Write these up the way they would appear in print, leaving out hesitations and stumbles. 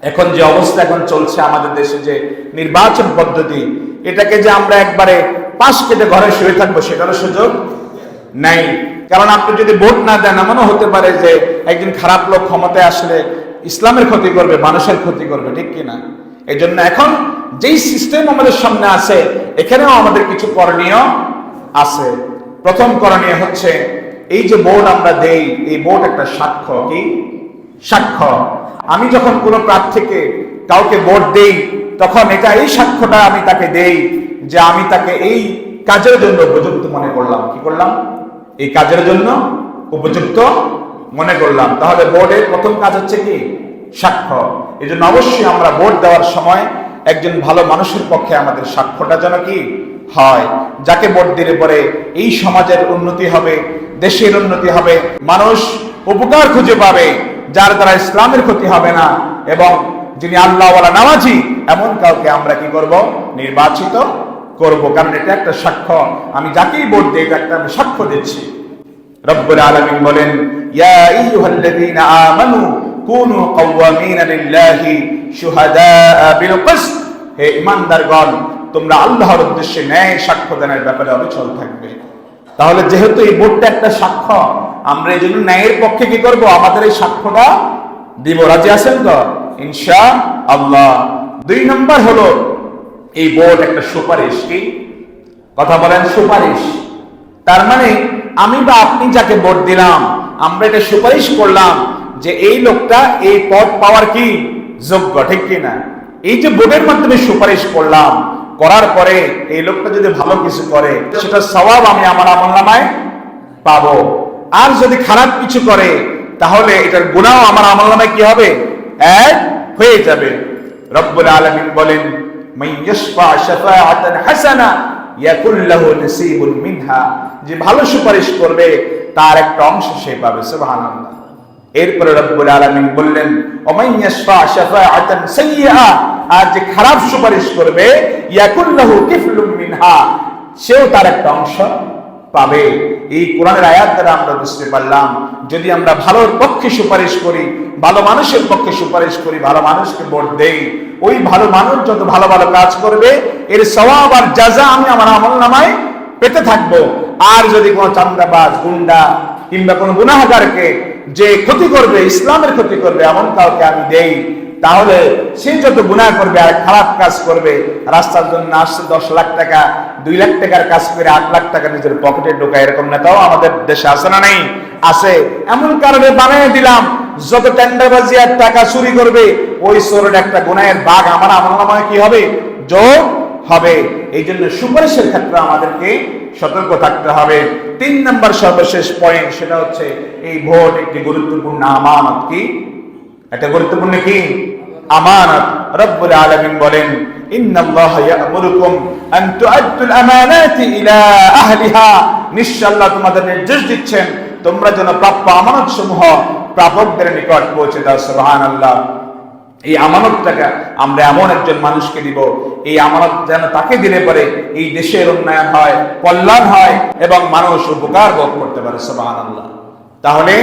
এখন যে অবস্থা এখন চলছে আমাদের দেশে, যে নির্বাচন পদ্ধতি, এটাকে যে আমরা একবারে পাশ কেটে ঘরে শুয়ে থাকবো সেটারও সুযোগ নাই। কারণ আপনি যদি ভোট না দেন, এমনও হতে পারে যে একজন খারাপ লোক ক্ষমতায় আসলে ইসলামের ক্ষতি করবে, মানুষের ক্ষতি করবে, ঠিক কিনা? এই জন্য এখন যেই সিস্টেম আমাদের সামনে আছে, এখানেও আমাদের কিছু করণীয় আছে। প্রথম করণীয় হচ্ছে, এই যে ভোট আমরা দেই, এই ভোট একটা সাক্ষ্য। কি সাক্ষ্য? আমি যখন কোনো প্রার্থীকে কাউকে ভোট দেই, তখন এটা এই সাক্ষ্যটা আমি তাকে দেই যে আমি তাকে এই কাজের জন্য উপযুক্ত মনে করলাম। কি করলাম? এই কাজের জন্য উপযুক্ত মনে করলাম। তাহলে ভোটের প্রথম কাজ হচ্ছে কি? সাক্ষ্য। এই জন্য অবশ্যই আমরা ভোট দেওয়ার সময় একজন ভালো মানুষের পক্ষে আমাদের সাক্ষ্যটা যেন কি হয়, যাকে ভোট দিলে পরে এই সমাজের উন্নতি হবে, দেশের উন্নতি হবে, মানুষ উপকার খুঁজে পাবে, যার দ্বারা ইসলামের ক্ষতি হবে না, এবং যিনি আল্লাহওয়ালা নামাজি, এমন কাউকে আমরা কি করব? নির্বাচিত করব। কারণ এটা একটা সাক্ষ্য। আমি যাকেই ভোট দিই, এটা একটা আমি সাক্ষ্য দিচ্ছি। রব্বুল আলামিন বলেন, ইয়া আইয়ুহাল্লাযীনা আমানু কুনু কাওয়ামিনা লিল্লাহি শুহাদাআ বিল কিসত। হে ঈমানদারগণ, তোমরা আল্লাহর উদ্দেশ্যে ন্যায় সাক্ষ্য দানের ব্যাপারে অবিচল থাকবে। তাহলে যেহেতু এই ভোটটা একটা সাক্ষ্য, আমরা এই জন্য ন্যায়ের পক্ষে কি করব? আমাদের এই সাক্ষ্যটা দিব। রাজি আছেন তো? ইনশাআল্লাহ। 2 নম্বর হলো, এই ভোট একটা সুপারিশ। কি কথা বলেন? সুপারিশ। তার মানে আমি বা আপনি যাকে ভোট দিলাম, আমরা এটা সুপারিশ করলাম যে এই লোকটা এই পদ পাওয়ার কি যোগ্য, ঠিক কি না? এই যে ভোটের মাধ্যমে সুপারিশ করলাম, করার পরে এই লোকটা যদি ভালো কিছু করে, সেটা সওয়াব আমি আমার আমলনামায় পাবো। আর যদি খারাপ কিছু করে, তাহলে এটার গুনাহ আমার আমলনামায় কি হবে? অ্যাড হয়ে যাবে। রব্বুল আলামিন বলেন, মান ইয়াশফা শাফাআতান হাসানা ইয়াকুল লাহু নাসীবুন মিনহা। যে ভালো সুপারিশ করবে, তার একটা অংশ সে পাবে। সুবহানাল্লাহ। এরপরে রব্বুল আলামিন বললেন, ওমান ইয়াশফা শাফাআতান সাইয়্যা। আর যে খারাপ সুপারিশ করবে, ইয়াকুল লাহু কিফলুম মিনহা, সেও তার একটা অংশ পাবে। এই কোরআনের আয়াত দ্বারা আমরা বুঝতে পারলাম, যদি আমরা ভালোর পক্ষে সুপারিশ করি, ভালো মানুষের পক্ষে সুপারিশ করি, ভালো মানুষকে ভোট দেই, ওই ভালো মানুষ যত ভালো ভালো কাজ করবে, এর সওয়াব আর জাযা আমি আমার আমলনামায় পেতে থাকবো। আর যদি কোনো চান্দাবাজ, গুন্ডা কিংবা কোনো গুনাহগারকে যে ক্ষতি করবে, ইসলামের ক্ষতি করবে, এমন কাউকে আমি দেই, তাহলে সে যত গুনাহ করবে আর খারাপ কাজ করবে, রাস্তার জন্য আসছে 10 লাখ টাকা, 2 লাখ টাকার কাজ করে 8 লাখ টাকা নিজের পকেটে ঢোকায়, এরকম নেতাও আমাদের দেশে আছে না? নেই? আছে। এমন কারণে বানিয়ে দিলাম, যত টেন্ডারবাজি আর টাকা চুরি করবে, ওই চোরের একটা গুনাহের ভাগ আমার আমলনামায় কি হবে? যোগ হবে। এই জন্য সুপারিশের ক্ষেত্রে আমাদেরকে সতর্ক থাকতে হবে। 3 নম্বর সর্বশেষ পয়েন্ট, সেটা হচ্ছে এই ভোট একটি গুরুত্বপূর্ণ আমানত। কি একটা গুরুত্বপূর্ণ কি আমানত? রব্বুল আলামিন বলেন, ইন্নাল্লাহা ইয়া'মুরুকুম আন তু'আদ্দুল আমানাতি ইলা আহলিহা। নিশ্চয় আল্লাহ তোমাদের নির্দেশ দিচ্ছেন, তোমরা যেন প্রাপ্য আমানত সমূহ প্রাপকদের নিকট পৌঁছে দাও। সুবহানাল্লাহ। এই আমানতটাকে আমরা এমন একজন মানুষকে দিব, এই আমানত যেন তাকে দিলে পরে এই দেশের উন্নয়ন হয়, কল্যাণ হয়, এবং মানুষ উপকার ভোগ করতে পারে। সুবহানাল্লাহ। তাহলে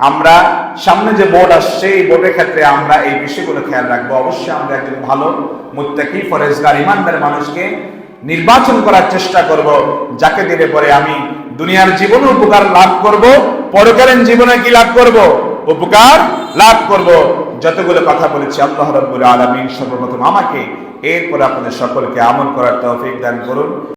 আমরা সামনে যে ভোট আসছে, এই ভোটের ক্ষেত্রে আমরা এই বিষয়গুলো খেয়াল রাখবো। অবশ্যই আমরা একজন ভালো মুত্তাকি, ফরেজগার, ইমানদার মানুষকে নির্বাচন করার চেষ্টা করব, যাকে দিলে পরে আমি দুনিয়ার জীবনে উপকার লাভ করব, পরকালীন জীবনে কি লাভ করব? উপকার লাভ করব। যতগুলো কথা বলেছি, আল্লাহ রাব্বুল আলামিন সর্বপ্রথম আমাকে, এরপর আপনাদের সকলকে আমল করার তৌফিক দান করুন।